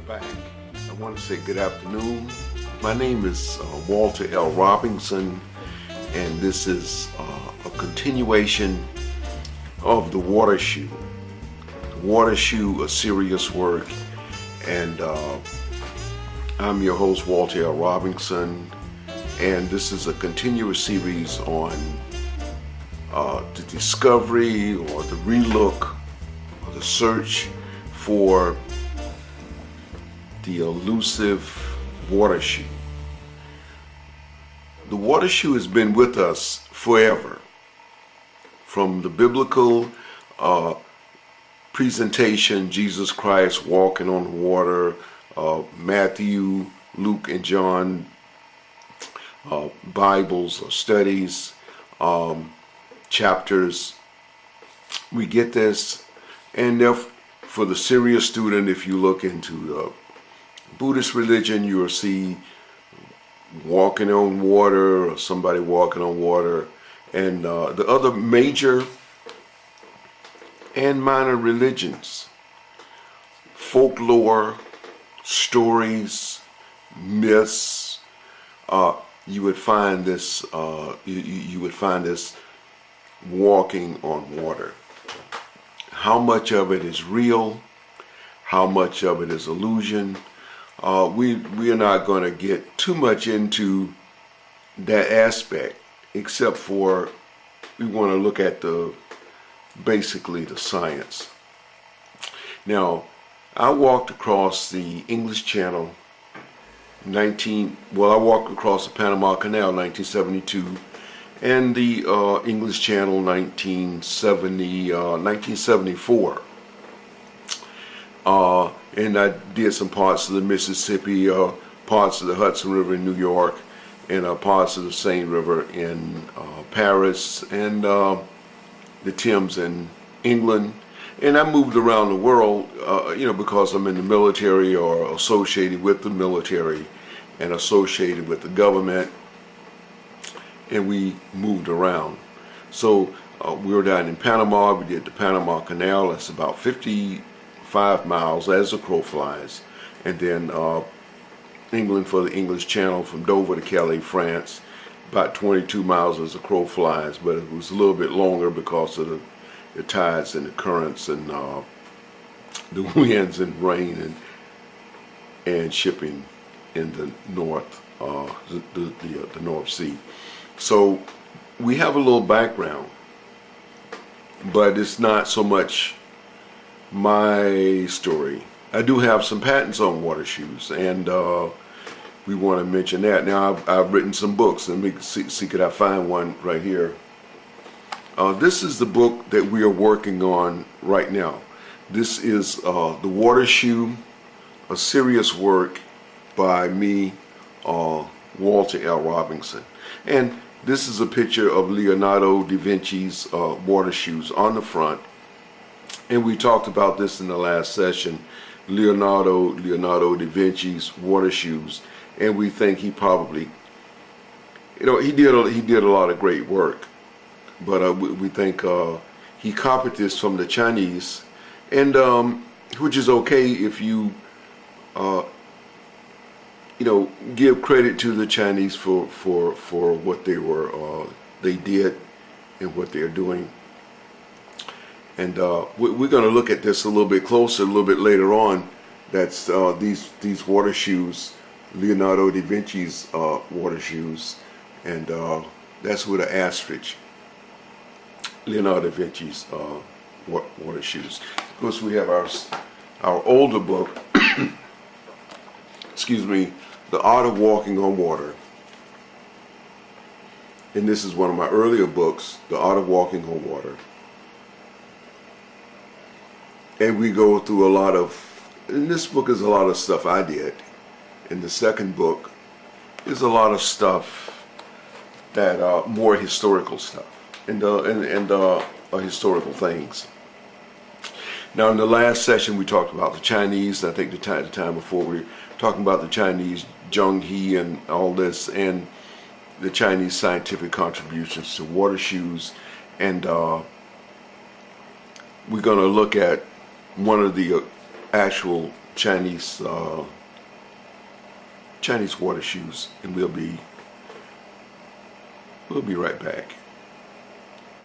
back. I want to say good afternoon. My name is Walter L. Robinson, and this is a continuation of the Water Shoe. The Water Shoe, a serious work, and I'm your host, Walter L. Robinson, and this is a continuous series on the discovery or the relook or the search for the elusive water shoe. The water shoe has been with us forever. From the biblical presentation, Jesus Christ walking on the water, Matthew, Luke, and John Bibles or studies, chapters, we get this. And for the serious student, if you look into the Buddhist religion, you'll see walking on water or somebody walking on water. And the other major and minor religions, folklore, stories, myths, you would find this you would find this walking on water. How much of it is real? How much of it is illusion? We are not going to get too much into that aspect, except for we want to look at basically the science. Now, I walked across the English Channel I walked across the Panama Canal in 1972, and the English Channel 1974. And I did some parts of the Mississippi, parts of the Hudson River in New York, and parts of the Seine River in Paris, and the Thames in England. And I moved around the world, because I'm in the military or associated with the military and associated with the government, and we moved around. So we were down in Panama. We did the Panama Canal. That's about 55 miles as the crow flies. And then England for the English Channel from Dover to Calais, France, about 22 miles as the crow flies, but it was a little bit longer because of the tides and the currents and the winds and rain and shipping in the north, the North Sea. So we have a little background, but it's not so much my story. I do have some patents on water shoes, and we want to mention that. Now, I've written some books. Let me see could I find one right here. This is the book that we are working on right now. This is The Water Shoe, a serious work by me, Walter L. Robinson. And this is a picture of Leonardo da Vinci's water shoes on the front. And we talked about this in the last session, Leonardo da Vinci's water shoes. And we think he probably, he did a lot of great work. But we think he copied this from the Chinese, and which is okay if you, give credit to the Chinese for what they did and what they're doing. And we're going to look at this a little bit closer a little bit later on. That's these water shoes, Leonardo da Vinci's water shoes, and that's with an asterisk. Leonardo da Vinci's water shoes. Of course, we have our older book, excuse me, The Art of Walking on Water. And this is one of my earlier books, The Art of Walking on Water. And we go through in this book is a lot of stuff I did. In the second book is a lot of stuff that are more historical stuff. And historical things. Now, in the last session, we talked about the Chinese. I think the time before we were talking about the Chinese, Zheng He and all this, and the Chinese scientific contributions to water shoes. And we're going to look at one of the actual Chinese Chinese water shoes, and we'll be right back.